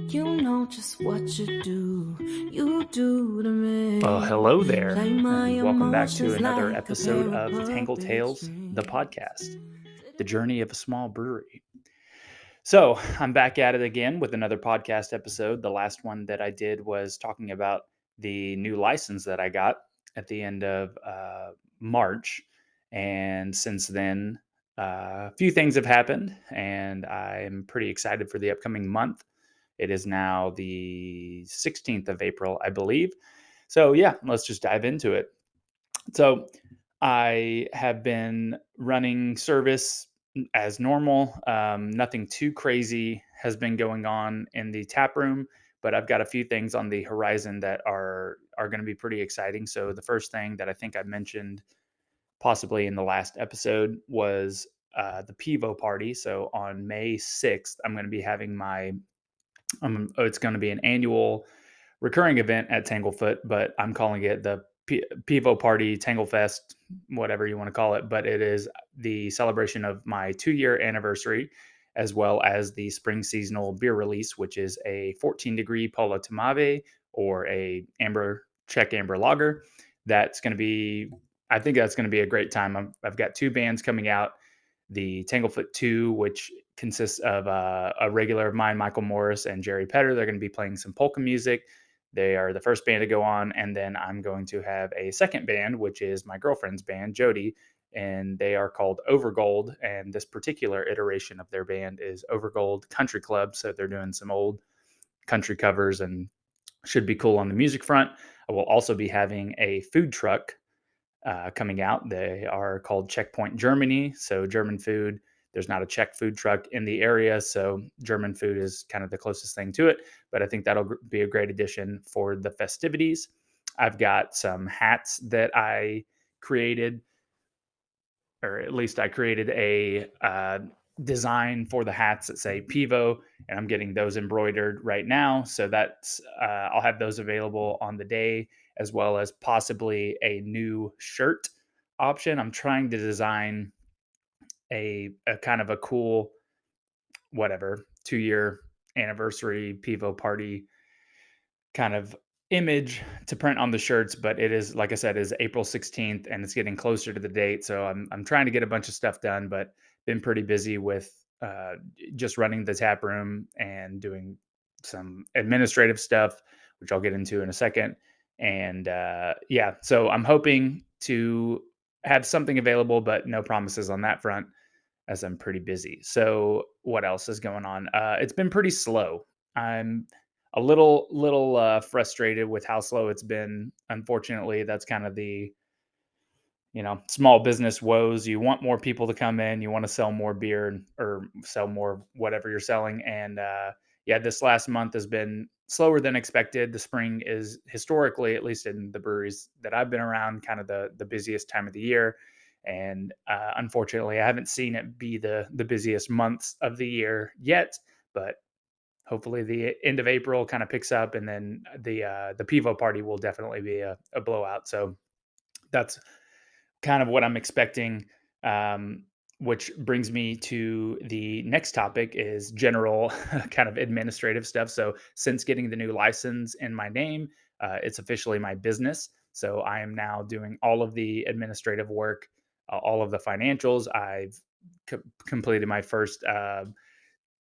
You know just what you do to me. Well, hello there, Play my and welcome back to emotions another like a episode pair of of puppet Tangletales, the strings. podcast, the journey of a small brewery. So, I'm back at it again with another podcast episode. The last one that I did was talking about the new license that I got at the end of March. And since then, a few things have happened, and I'm pretty excited for the upcoming month. It is now the 16th of April, I believe. So, yeah, let's just dive into it. So, I have been running service as normal. Nothing too crazy has been going on in the tap room, but I've got a few things on the horizon that are going to be pretty exciting. So, the first thing that I think I mentioned possibly in the last episode was the PIVO party. So, on May 6th, I'm going to be having it's going to be an annual recurring event at Tanglefoot, but I'm calling it the PIVO Party, Tanglefest, whatever you want to call it. But it is the celebration of my 2-year anniversary, as well as the spring seasonal beer release, which is a 14-degree Polo Tomave or a Czech amber lager. That's going to be, I think that's going to be a great time. I've got two bands coming out, the Tanglefoot 2, which consists of a regular of mine, Michael Morris, and Jerry Petter. They're going to be playing some polka music. They are the first band to go on. And then I'm going to have a second band, which is my girlfriend's band, Jody. And they are called Overgold. And this particular iteration of their band is Overgold Country Club. So they're doing some old country covers and should be cool on the music front. I will also be having a food truck coming out. They are called Checkpoint Germany. So German food. There's not a Czech food truck in the area, so German food is kind of the closest thing to it. But I think that'll be a great addition for the festivities. I've got some hats that I created, or at least I created a design for the hats that say PIVO, and I'm getting those embroidered right now. So that's I'll have those available on the day, as well as possibly a new shirt option. I'm trying to design a kind of a cool whatever 2-year anniversary PIVO party kind of image to print on the shirts, but it is, like I said, is April 16th and it's getting closer to the date. So I'm trying to get a bunch of stuff done, but been pretty busy with just running the tap room and doing some administrative stuff, which I'll get into in a second. And yeah, so I'm hoping to have something available, but no promises on that front as I'm pretty busy. So what else is going on? It's been pretty slow. I'm a little frustrated with how slow it's been. Unfortunately, that's kind of the small business woes. You want more people to come in. You want to sell more beer or sell more whatever you're selling. And yeah, this last month has been slower than expected. The spring is historically, at least in the breweries that I've been around, kind of the busiest time of the year. And unfortunately, I haven't seen it be the busiest months of the year yet. But hopefully, the end of April kind of picks up, and then the Pivo party will definitely be a blowout. So that's kind of what I'm expecting. Um, which brings me to the next topic is general kind of administrative stuff. So since getting the new license in my name, it's officially my business. So I am now doing all of the administrative work, all of the financials. I've completed my first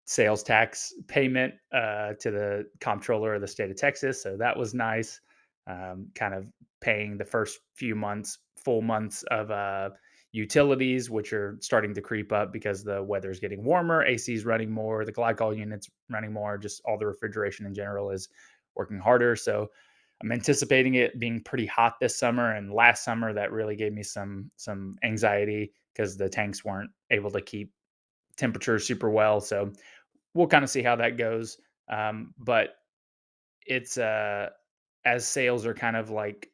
sales tax payment to the comptroller of the state of Texas. So that was nice. Kind of paying the first few months, full months of utilities, which are starting to creep up because the weather's getting warmer, AC is running more, the glycol units running more, just all the refrigeration in general is working harder. So I'm anticipating it being pretty hot this summer. And last summer, that really gave me some anxiety because the tanks weren't able to keep temperature super well. So we'll kind of see how that goes. But it's as sales are kind of like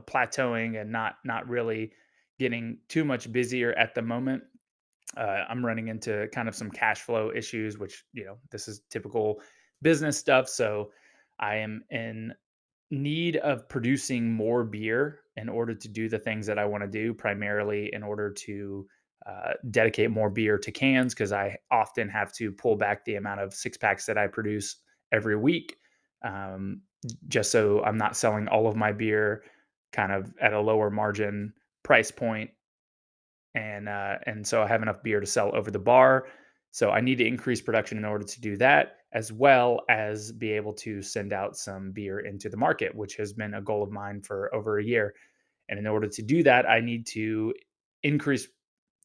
plateauing and not really getting too much busier at the moment. I'm running into kind of some cash flow issues, which this is typical business stuff. So I am in need of producing more beer in order to do the things that I want to do, primarily in order to dedicate more beer to cans because I often have to pull back the amount of 6 packs that I produce every week, um, just so I'm not selling all of my beer kind of at a lower margin price point, and so I have enough beer to sell over the bar. So I need to increase production in order to do that, as well as be able to send out some beer into the market, which has been a goal of mine for over a year. And in order to do that, I need to increase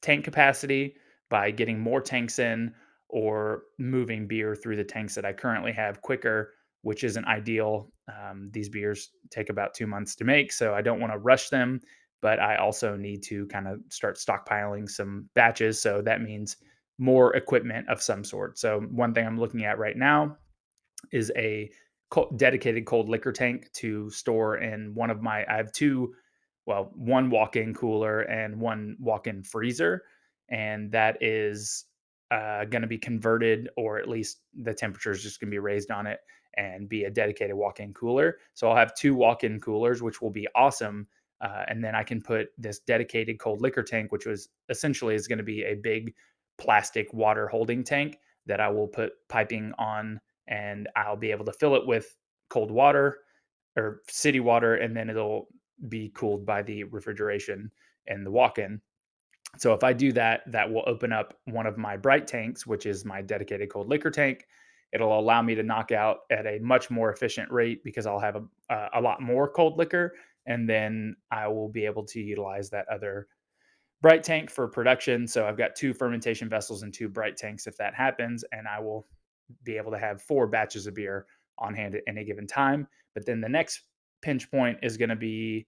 tank capacity by getting more tanks in or moving beer through the tanks that I currently have quicker, which isn't ideal. These beers take about 2 months to make, so I don't want to rush them, but I also need to kind of start stockpiling some batches. So that means more equipment of some sort. So, one thing I'm looking at right now is a dedicated cold liquor tank to store in one of my, I have two, well, one walk-in cooler and one walk-in freezer, and that is going to be converted, or at least the temperature is just going to be raised on it and be a dedicated walk-in cooler. So I'll have two walk-in coolers, which will be awesome. And then I can put this dedicated cold liquor tank, which was essentially is going to be a big plastic water holding tank that I will put piping on, and I'll be able to fill it with cold water or city water, and then it'll be cooled by the refrigeration and the walk-in. So if I do that, that will open up one of my bright tanks, which is my dedicated cold liquor tank. It'll allow me to knock out at a much more efficient rate because I'll have a lot more cold liquor, and then I will be able to utilize that other bright tank for production. So I've got two fermentation vessels and two bright tanks if that happens, and I will be able to have 4 batches of beer on hand at any given time. But then the next pinch point is going to be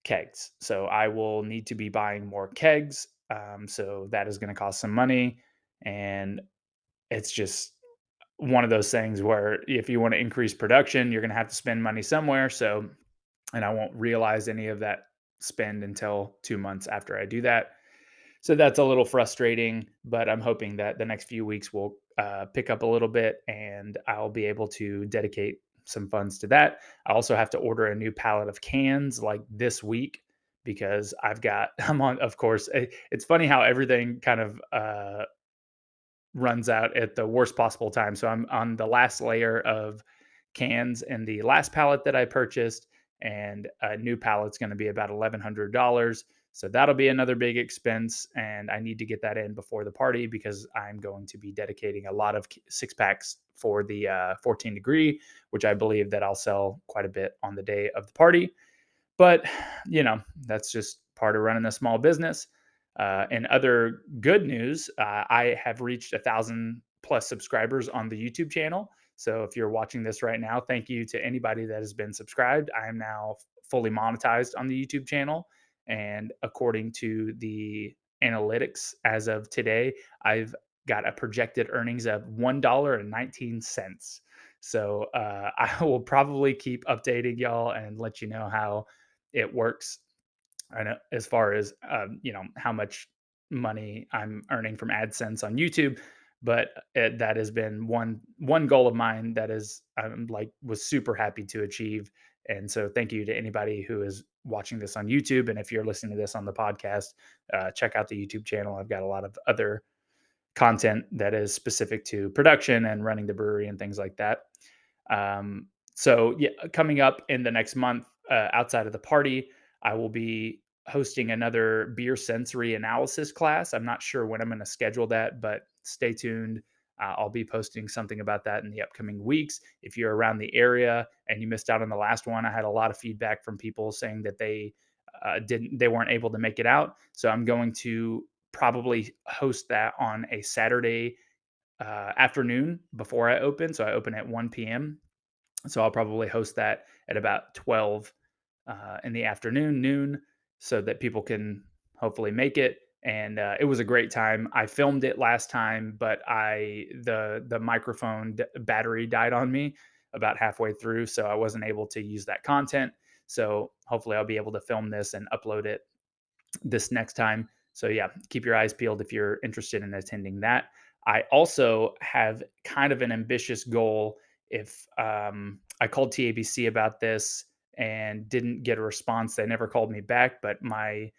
kegs. So I will need to be buying more kegs. So that is going to cost some money. And it's just one of those things where if you want to increase production, you're going to have to spend money somewhere. So, and I won't realize any of that spend until 2 months after I do that. So that's a little frustrating, but I'm hoping that the next few weeks will pick up a little bit and I'll be able to dedicate some funds to that. I also have to order a new pallet of cans like this week because I'm on, of course, it's funny how everything kind of runs out at the worst possible time. So I'm on the last layer of cans in the last pallet that I purchased, and a new pallet's going to be about $1,100. So that'll be another big expense, and I need to get that in before the party because I'm going to be dedicating a lot of 6 packs for the 14 degree, which I believe that I'll sell quite a bit on the day of the party. But, that's just part of running a small business. And other good news, I have reached 1,000 plus subscribers on the YouTube channel. So if you're watching this right now, thank you to anybody that has been subscribed. I am now fully monetized on the YouTube channel. And according to the analytics as of today, I've got a projected earnings of $1.19. So I will probably keep updating y'all and let you know how it works. I know as far as how much money I'm earning from AdSense on YouTube, but that has been one goal of mine that is I'm like was super happy to achieve. And so thank you to anybody who is watching this on YouTube, and if you're listening to this on the podcast, check out the YouTube channel. I've got a lot of other content that is specific to production and running the brewery and things like that. So yeah, coming up in the next month, outside of the party, I will be hosting another beer sensory analysis class. I'm not sure when I'm going to schedule that, but stay tuned. I'll be posting something about that in the upcoming weeks. If you're around the area and you missed out on the last one, I had a lot of feedback from people saying that they weren't able to make it out. So I'm going to probably host that on a Saturday afternoon before I open. So I open at 1 p.m. So I'll probably host that at about 12 in the afternoon, noon, so that people can hopefully make it. And it was a great time. I filmed it last time, but the microphone battery died on me about halfway through, so I wasn't able to use that content. So hopefully I'll be able to film this and upload it this next time. So yeah, keep your eyes peeled if you're interested in attending that. I also have kind of an ambitious goal. If I called TABC about this and didn't get a response, they never called me back. But my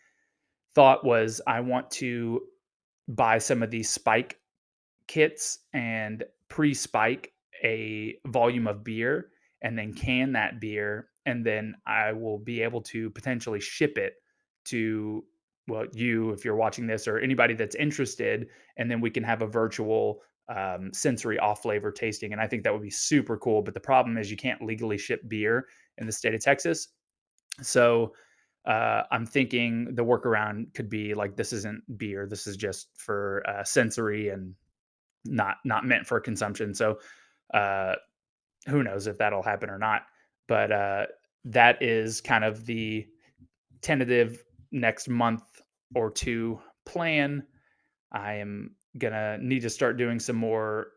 thought was I want to buy some of these spike kits and pre-spike a volume of beer and then can that beer, and then I will be able to potentially ship it to, well, you, if you're watching this, or anybody that's interested, and then we can have a virtual sensory off flavor tasting. And I think that would be super cool. But the problem is you can't legally ship beer in the state of Texas. So I'm thinking the workaround could be like, this isn't beer. This is just for sensory and not meant for consumption. So uh, who knows if that'll happen or not. But that is kind of the tentative next month or two plan. I am gonna need to start doing some more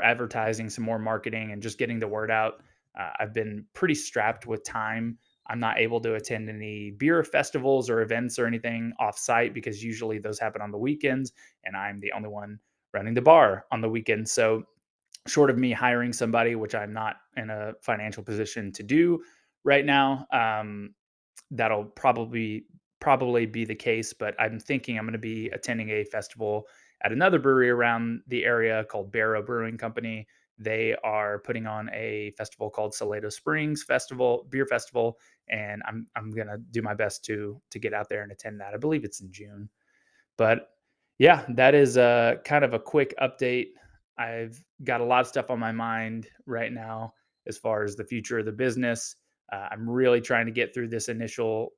advertising, some more marketing, and just getting the word out. I've been pretty strapped with time. I'm not able to attend any beer festivals or events or anything off site because usually those happen on the weekends, and I'm the only one running the bar on the weekends. So, short of me hiring somebody, which I'm not in a financial position to do right now, that'll probably be the case. But I'm thinking I'm going to be attending a festival at another brewery around the area called Barrow Brewing Company. They are putting on a festival called Salado Springs Festival, beer festival, and I'm gonna do my best to get out there and attend that. I believe it's in June. But yeah, that is a kind of a quick update. I've got a lot of stuff on my mind right now as far as the future of the business. I'm really trying to get through this initial,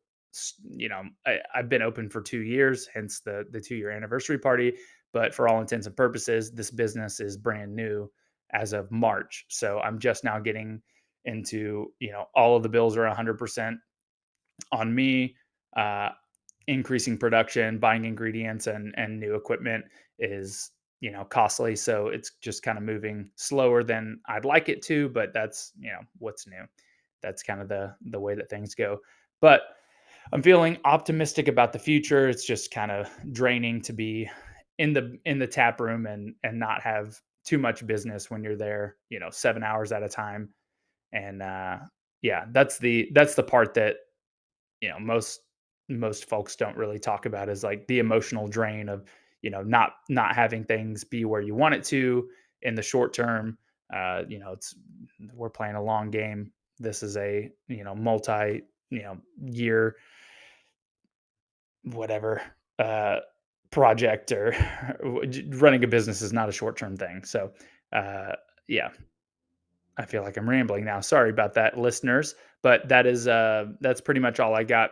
I've been open for 2 years, hence the 2 year anniversary party. But for all intents and purposes, this business is brand new as of March. So I'm just now getting into, all of the bills are 100% on me. Uh, Increasing production, buying ingredients and new equipment is, costly. So it's just kind of moving slower than I'd like it to, but that's, what's new. That's kind of the way that things go. But I'm feeling optimistic about the future. It's just kind of draining to be in the tap room and not have too much business when you're there, 7 hours at a time. And yeah, that's the part that, most folks don't really talk about, is like the emotional drain of, not having things be where you want it to in the short term. It's we're playing a long game. This is a, multi, year, whatever, uh project, or running a business is not a short term thing. So uh yeah, I feel like I'm rambling now. Sorry about that, listeners. But that's pretty much all I got.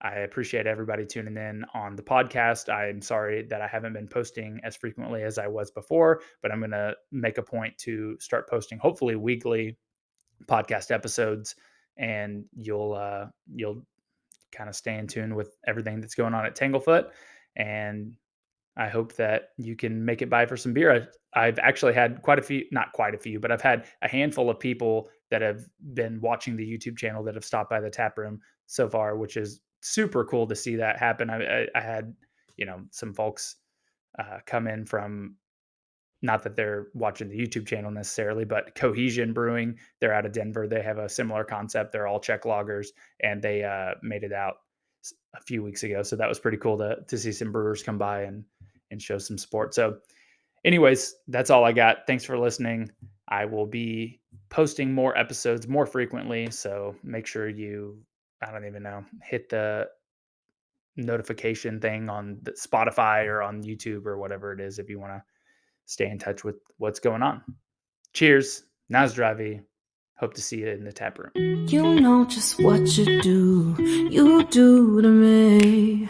I appreciate everybody tuning in on the podcast. I'm sorry that I haven't been posting as frequently as I was before, but I'm going to make a point to start posting hopefully weekly podcast episodes, and you'll kind of stay in tune with everything that's going on at Tanglefoot. And I hope that you can make it by for some beer. I've actually had quite a few, not quite a few, but I've had a handful of people that have been watching the YouTube channel that have stopped by the tap room so far, which is super cool to see that happen. I had, some folks come in from, not that they're watching the YouTube channel necessarily, but Cohesion Brewing. They're out of Denver. They have a similar concept. They're all Czech loggers, and they made it out a few weeks ago. So that was pretty cool to see some brewers come by and show some support. So, anyways, that's all I got. Thanks for listening. I will be posting more episodes more frequently. So make sure you, I don't even know, hit the notification thing on the Spotify or on YouTube or whatever it is if you want to stay in touch with what's going on. Cheers. Na Zdraví. Hope to see you in the tap room. You know just what you do to me.